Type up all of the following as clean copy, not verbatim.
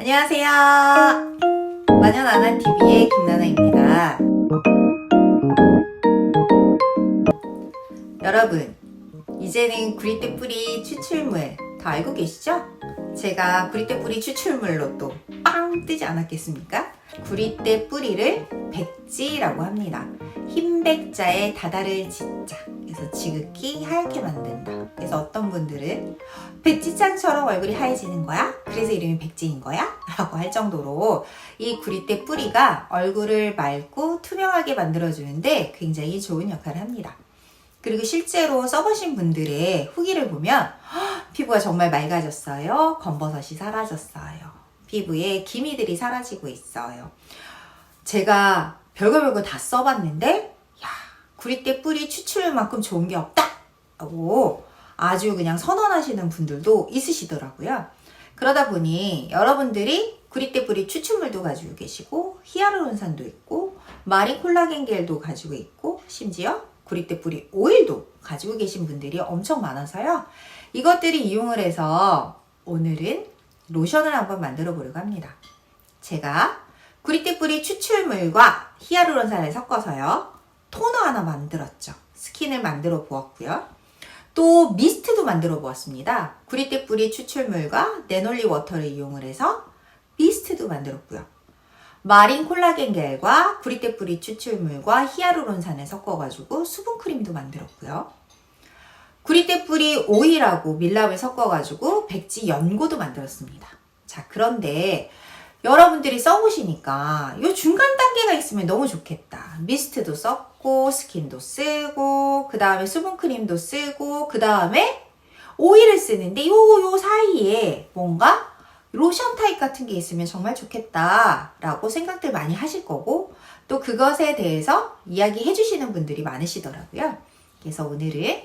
안녕하세요. 마녀나나TV의 김나나입니다. 여러분, 이제는 구리대 뿌리 추출물 다 알고 계시죠? 제가 구리대 뿌리 추출물로 또 빵 뜨지 않았겠습니까? 구리대 뿌리를 백지라고 합니다. 흰백자에 다다를 지자. 그래서 지극히 하얗게 만든다. 그래서 어떤 분들은 백지장처럼 얼굴이 하얘지는 거야? 그래서 이름이 백지인 거야? 라고 할 정도로 이 구리대 뿌리가 얼굴을 맑고 투명하게 만들어주는데 굉장히 좋은 역할을 합니다. 그리고 실제로 써보신 분들의 후기를 보면 피부가 정말 맑아졌어요. 검버섯이 사라졌어요. 피부에 기미들이 사라지고 있어요. 제가 별거 다 써봤는데 구리대 뿌리 추출만큼 좋은 게 없다! 하고 아주 그냥 선언하시는 분들도 있으시더라고요. 그러다 보니 여러분들이 구리대 뿌리 추출물도 가지고 계시고 히아루론산도 있고 마린 콜라겐 겔도 가지고 있고 심지어 구리대 뿌리 오일도 가지고 계신 분들이 엄청 많아서요. 이것들을 이용을 해서 오늘은 로션을 한번 만들어 보려고 합니다. 제가 구리대 뿌리 추출물과 히아루론산을 섞어서요. 토너 하나 만들었죠. 스킨을 만들어 보았고요. 또 미스트도 만들어 보았습니다. 구리대 뿌리 추출물과 네놀리 워터를 이용을 해서 미스트도 만들었고요. 마린 콜라겐 겔과 구리대 뿌리 추출물과 히아루론산을 섞어가지고 수분크림도 만들었고요. 구리대 뿌리 오일하고 밀랍을 섞어가지고 백지 연고도 만들었습니다. 자, 그런데 여러분들이 써보시니까 이 중간 단계가 있으면 너무 좋겠다. 미스트도 썼고 스킨도 쓰고 그 다음에 수분크림도 쓰고 그 다음에 오일을 쓰는데 요 사이에 뭔가 로션 타입 같은 게 있으면 정말 좋겠다 라고 생각들 많이 하실 거고 또 그것에 대해서 이야기해 주시는 분들이 많으시더라고요. 그래서 오늘은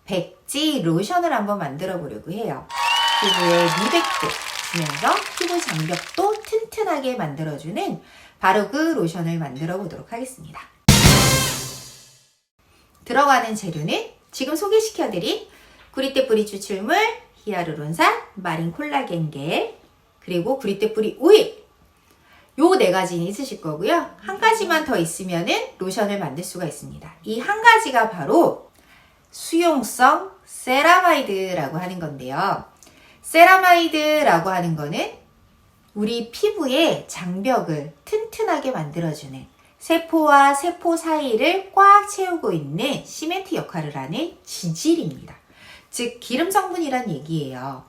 백지 로션을 한번 만들어 보려고 해요. 피부에 미백도 주면서 피부 장벽도 튼튼하게 만들어주는 바로 그 로션을 만들어 보도록 하겠습니다. 들어가는 재료는 지금 소개시켜드린 구리대 뿌리 추출물, 히아루론산, 마린 콜라겐 겔, 그리고 구리대 뿌리 오일 요 4가지는 있으실 거고요. 한 가지만 더 있으면은 로션을 만들 수가 있습니다. 이 한 가지가 바로 수용성 세라마이드라고 하는 건데요. 세라마이드라고 하는 거는 우리 피부의 장벽을 튼튼하게 만들어주는 세포와 세포 사이를 꽉 채우고 있는 시멘트 역할을 하는 지질입니다. 즉 기름 성분이란 얘기예요.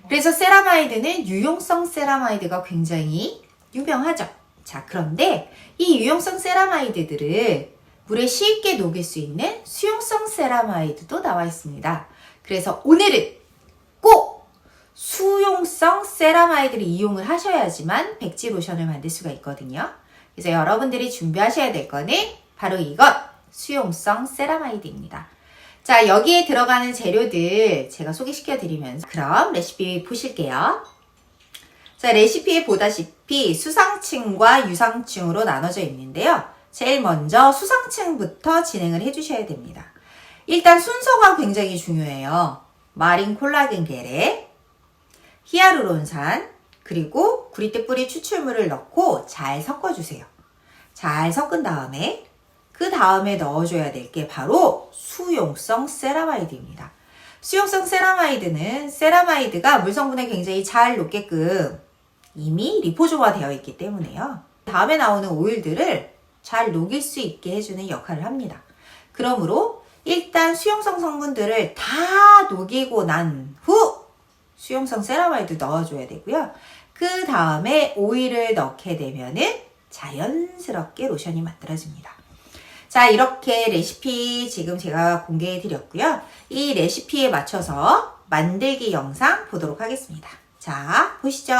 그래서 세라마이드는 유용성 세라마이드가 굉장히 유명하죠. 자, 그런데 이 유용성 세라마이드들을 물에 쉽게 녹일 수 있는 수용성 세라마이드도 나와 있습니다. 그래서 오늘은 꼭 수용성 세라마이드를 이용을 하셔야지만 백지 로션을 만들 수가 있거든요. 그래서 여러분들이 준비하셔야 될 거는 바로 이것, 수용성 세라마이드입니다. 자, 여기에 들어가는 재료들 제가 소개시켜 드리면서 그럼 레시피 보실게요. 자, 레시피에 보다시피 수상층과 유상층으로 나눠져 있는데요. 제일 먼저 수상층부터 진행을 해주셔야 됩니다. 일단 순서가 굉장히 중요해요. 마린 콜라겐 겔에 히아루론산 그리고 구리대 뿌리 추출물을 넣고 잘 섞어주세요. 잘 섞은 다음에 그 다음에 넣어줘야 될 게 바로 수용성 세라마이드입니다. 수용성 세라마이드는 세라마이드가 물 성분에 굉장히 잘 녹게끔 이미 리포조화 되어 있기 때문에요. 다음에 나오는 오일들을 잘 녹일 수 있게 해주는 역할을 합니다. 그러므로 일단 수용성 성분들을 다 녹이고 난 후 수용성 세라마이드 넣어줘야 되고요. 그 다음에 오일을 넣게 되면은 자연스럽게 로션이 만들어집니다. 자, 이렇게 레시피 지금 제가 공개해 드렸고요. 이 레시피에 맞춰서 만들기 영상 보도록 하겠습니다. 자, 보시죠.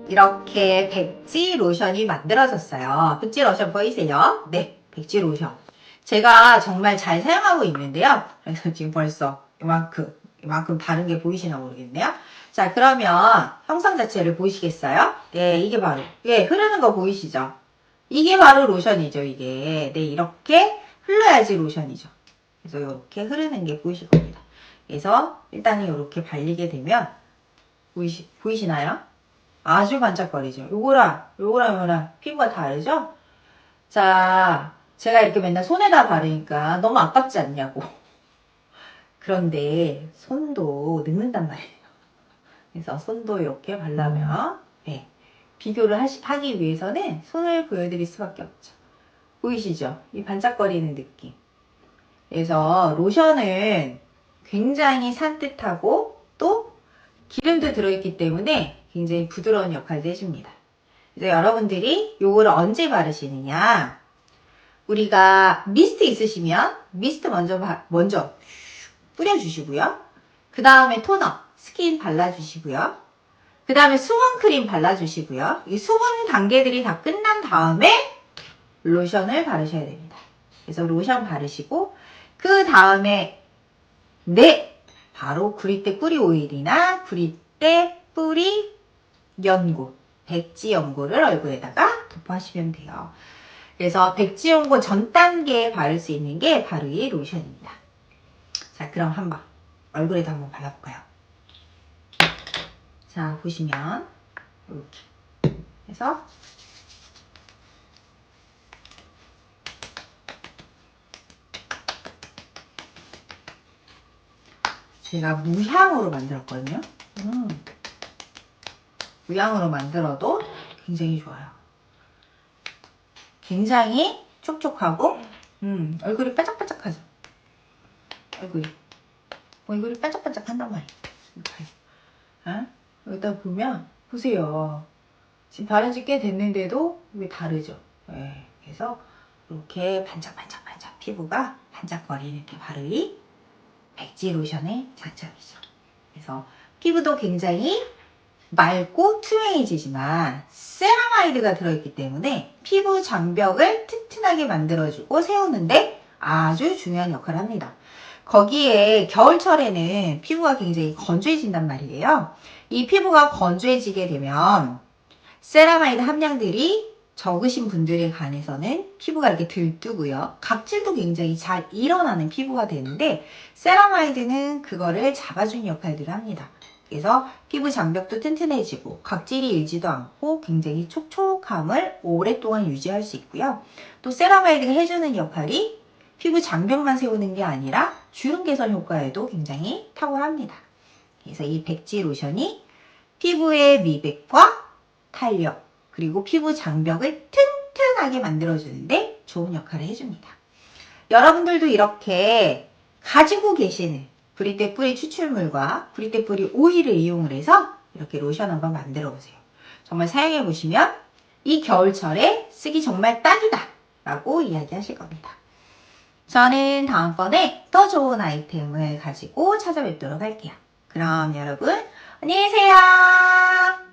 이렇게 백지 로션이 만들어졌어요. 백지 로션 보이세요? 네, 백지 로션. 제가 정말 잘 사용하고 있는데요. 그래서 지금 벌써 이만큼 다른 게 보이시나 모르겠네요. 자, 그러면 형상 자체를 보이시겠어요? 네, 이게 흐르는 거 보이시죠? 이게 바로 로션이죠, 이게. 네, 이렇게 흘러야지 로션이죠. 그래서 이렇게 흐르는 게 보이실 겁니다. 그래서 일단은 이렇게 발리게 되면 보이시나요? 아주 반짝거리죠. 요거랑 피부가 다르죠? 자, 제가 이렇게 맨날 손에다 바르니까 너무 아깝지 않냐고. 그런데 손도 늙는단 말이에요. 그래서 손도 이렇게 바르면 네, 비교를 하기 위해서는 손을 보여드릴 수밖에 없죠. 보이시죠? 이 반짝거리는 느낌. 그래서 로션은 굉장히 산뜻하고 또 기름도 들어있기 때문에 굉장히 부드러운 역할도 해줍니다. 그래서 여러분들이 요거를 언제 바르시느냐? 우리가 미스트 있으시면 미스트 먼저 뿌려주시고요. 그 다음에 토너, 스킨 발라주시고요. 그 다음에 수분크림 발라주시고요. 이 수분 단계들이 다 끝난 다음에 로션을 바르셔야 됩니다. 그래서 로션 바르시고 그 다음에 바로 구리대 뿌리 오일이나 구리대 뿌리 연고, 백지 연고를 얼굴에다가 도포하시면 돼요. 그래서 백지 연고 전 단계에 바를 수 있는 게 바로 이 로션입니다. 자, 그럼 한번 얼굴에도 한번 발라볼까요? 자, 보시면 이렇게 해서 제가 무향으로 만들었거든요. 무향으로 만들어도 굉장히 좋아요. 굉장히 촉촉하고 얼굴이 반짝반짝하죠. 얼굴이 반짝반짝한단 말이에요. 어? 여기다 보면 보세요. 지금 바른 지 꽤 됐는데도 이게 다르죠. 네. 그래서 이렇게 반짝반짝반짝 피부가 반짝거리는 게 바로 이 백지 로션의 장점이죠. 그래서 피부도 굉장히 맑고 투명해지지만 세라마이드가 들어있기 때문에 피부 장벽을 튼튼하게 만들어주고 세우는데 아주 중요한 역할을 합니다. 거기에 겨울철에는 피부가 굉장히 건조해진단 말이에요. 이 피부가 건조해지게 되면 세라마이드 함량들이 적으신 분들에 관해서는 피부가 이렇게 들뜨고요. 각질도 굉장히 잘 일어나는 피부가 되는데 세라마이드는 그거를 잡아주는 역할들을 합니다. 그래서 피부 장벽도 튼튼해지고 각질이 일지도 않고 굉장히 촉촉함을 오랫동안 유지할 수 있고요. 또 세라마이드가 해주는 역할이 피부 장벽만 세우는 게 아니라 주름 개선 효과에도 굉장히 탁월합니다. 그래서 이 백지 로션이 피부의 미백과 탄력 그리고 피부 장벽을 튼튼하게 만들어주는데 좋은 역할을 해줍니다. 여러분들도 이렇게 가지고 계시는 구리대 뿌리 추출물과 구리대 뿌리 오일을 이용을 해서 이렇게 로션 한번 만들어 보세요. 정말 사용해 보시면 이 겨울철에 쓰기 정말 딱이다 라고 이야기하실 겁니다. 저는 다음번에 더 좋은 아이템을 가지고 찾아뵙도록 할게요. 그럼 여러분 안녕히 계세요.